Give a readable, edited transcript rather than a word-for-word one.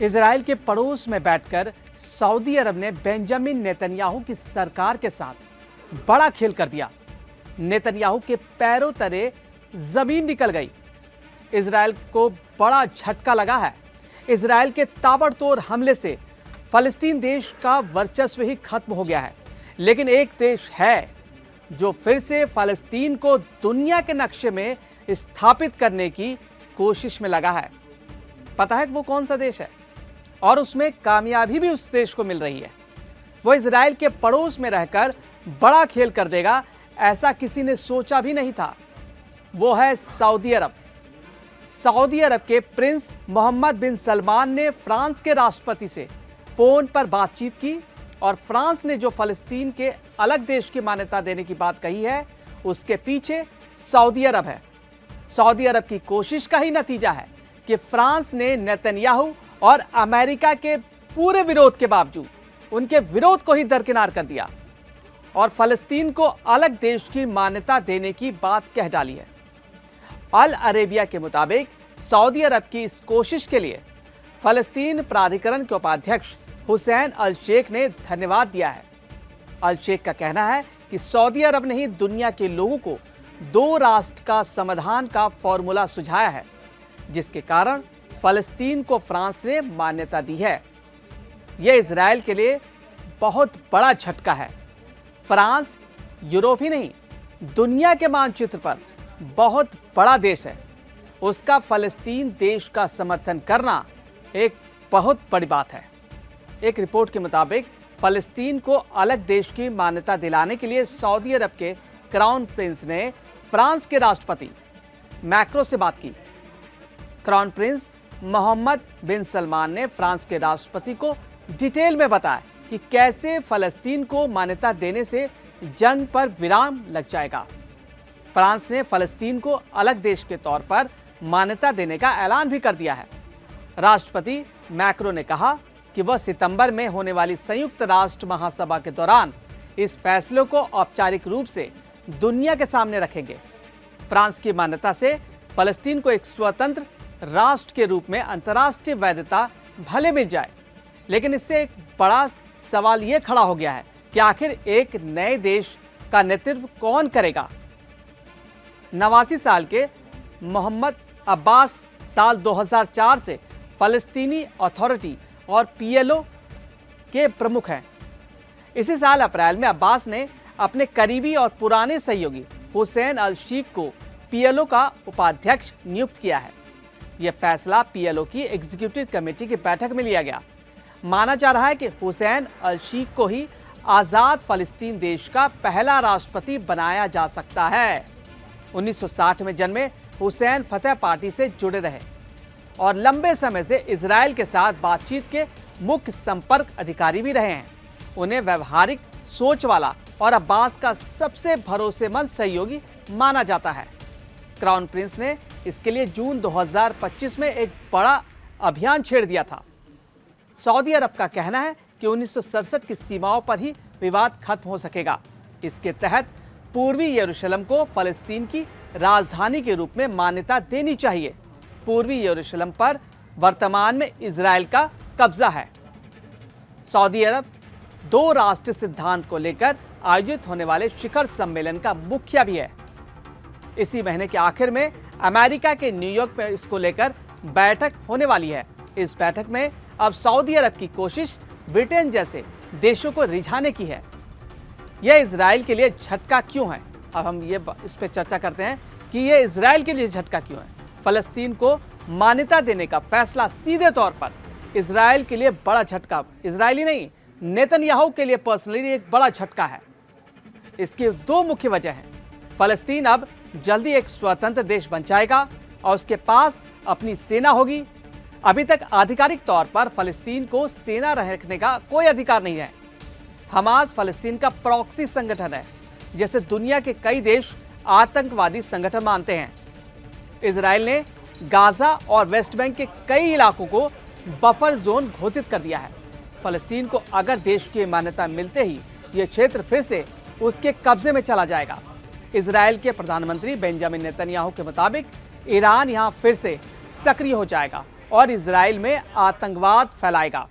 Israel के पड़ोस में बैठकर सऊदी अरब ने बेंजामिन नेतन्याहू की सरकार के साथ बड़ा खेल कर दिया। नेतन्याहू के पैरों तले जमीन निकल गई। इजराइल को बड़ा झटका लगा है। इजराइल के ताबड़तोड़ हमले से फलस्तीन देश का वर्चस्व ही खत्म हो गया है। लेकिन एक देश है जो फिर से फलस्तीन को दुनिया के नक्शे में स्थापित करने की कोशिश में लगा है। पता है वो कौन सा देश है? और उसमें कामयाबी भी उस देश को मिल रही है। वो इजराइल के पड़ोस में रहकर बड़ा खेल कर देगा, ऐसा किसी ने सोचा भी नहीं था। वो है सऊदी अरब। सऊदी अरब के प्रिंस मोहम्मद बिन सलमान ने फ्रांस के राष्ट्रपति से फोन पर बातचीत की और फ्रांस ने जो फलस्तीन के अलग देश की मान्यता देने की बात कही है, उसके पीछे सऊदी अरब है। सऊदी अरब की कोशिश का ही नतीजा है कि फ्रांस ने नेतन्याहू और अमेरिका के पूरे विरोध के बावजूद उनके विरोध को ही दरकिनार कर दिया और फलस्तीन को अलग देश की मान्यता देने की बात कह डाली है। अल अरेबिया के मुताबिक सऊदी अरब की इस कोशिश के लिए फलस्तीन प्राधिकरण के उपाध्यक्ष हुसैन अल शेख ने धन्यवाद दिया है। अल शेख का कहना है कि सऊदी अरब ने ही दुनिया के लोगों को दो राष्ट्र का समाधान का फॉर्मूला सुझाया है, जिसके कारण फलस्तीन को फ्रांस ने मान्यता दी है। यह इजराइल के लिए बहुत बड़ा झटका है। फ्रांस यूरोप ही नहीं, दुनिया के मानचित्र पर बहुत बड़ा देश है। उसका फलस्तीन देश का समर्थन करना एक बहुत बड़ी बात है। एक रिपोर्ट के मुताबिक फलस्तीन को अलग देश की मान्यता दिलाने के लिए सऊदी अरब के क्राउन प्रिंस ने फ्रांस के राष्ट्रपति मैक्रो से बात की। क्राउन प्रिंस मोहम्मद बिन सलमान ने फ्रांस के राष्ट्रपति को डिटेल में बताया कि कैसे फलस्तीन को मान्यता देने से जंग पर विराम लग जाएगा। फ्रांस ने फलस्तीन को अलग देश के तौर पर मान्यता देने का ऐलान भी कर दिया है। राष्ट्रपति मैक्रो ने कहा कि वह सितंबर में होने वाली संयुक्त राष्ट्र महासभा के दौरान इस फैसले को औपचारिक रूप से दुनिया के सामने रखेंगे। फ्रांस की मान्यता से फलस्तीन को एक स्वतंत्र राष्ट्र के रूप में अंतर्राष्ट्रीय वैधता भले मिल जाए, लेकिन इससे एक बड़ा सवाल यह खड़ा हो गया है कि आखिर एक नए देश का नेतृत्व कौन करेगा। 89 साल के मोहम्मद अब्बास साल 2004 से फलस्तीनी अथॉरिटी और पीएलओ के प्रमुख हैं। इसी साल अप्रैल में अब्बास ने अपने करीबी और पुराने सहयोगी हुसैन अल शीख को पीएलओ का उपाध्यक्ष नियुक्त किया है। यह फैसला पीएलओ की एग्जीक्यूटिव कमेटी की बैठक में लिया गया। माना जा रहा है कि हुसैन अल शीख को ही आजाद फलस्तीन देश का पहला राष्ट्रपति बनाया जा सकता है। 1960 में जन्मे हुसैन फतह पार्टी से जुड़े रहे और लंबे समय से इजराइल के साथ बातचीत के मुख्य संपर्क अधिकारी भी रहे हैं। उन्हें व्यवहारिक सोच वाला और अब्बास का सबसे भरोसेमंद सहयोगी माना जाता है। क्राउन प्रिंस ने इसके लिए जून 2025 में एक बड़ा अभियान छेड़ दिया था। सऊदी अरब का कहना है कि 1967 की सीमाओं पर ही विवाद खत्म हो सकेगा। इसके तहत पूर्वी यरूशलेम को फलस्तीन की राजधानी के रूप में मान्यता देनी चाहिए। पूर्वी यरूशलेम पर वर्तमान में इजराइल का कब्जा है। सऊदी अरब दो राष्ट्र सिद्धांत को लेकर आयोजित होने वाले शिखर सम्मेलन का मुखिया भी है। इसी महीने के आखिर में अमेरिका के न्यूयॉर्क में इसको लेकर बैठक होने वाली है। इस बैठक में अब सऊदी अरब की कोशिश ब्रिटेन जैसे देशों को रिझाने की है। यह इजराइल के लिए झटका क्यों है? अब हम इस पे चर्चा करते हैं कि यह इजराइल के लिए झटका क्यों है। फलस्तीन को मान्यता देने का फैसला सीधे तौर पर इजराइल के लिए बड़ा झटका, इजरायली नहीं, नेतन्याहू के लिए पर्सनली एक बड़ा झटका है। इसकी दो मुख्य वजह हैं। फलस्तीन अब जल्दी एक स्वतंत्र देश बन जाएगा और उसके पास अपनी सेना होगी। अभी तक आधिकारिक तौर पर फलस्तीन को सेना रखने का कोई अधिकार नहीं है। हमास फलस्तीन का प्रॉक्सी संगठन है, जैसे दुनिया के कई देश आतंकवादी संगठन मानते हैं। इजराइल ने गाजा और वेस्ट बैंक के कई इलाकों को बफर जोन घोषित कर दिया है। फलस्तीन को अगर देश की मान्यता मिलते ही यह क्षेत्र फिर से उसके कब्जे में चला जाएगा। इजराइल के प्रधानमंत्री बेंजामिन नेतन्याहू के मुताबिक ईरान यहां फिर से सक्रिय हो जाएगा और इजराइल में आतंकवाद फैलाएगा।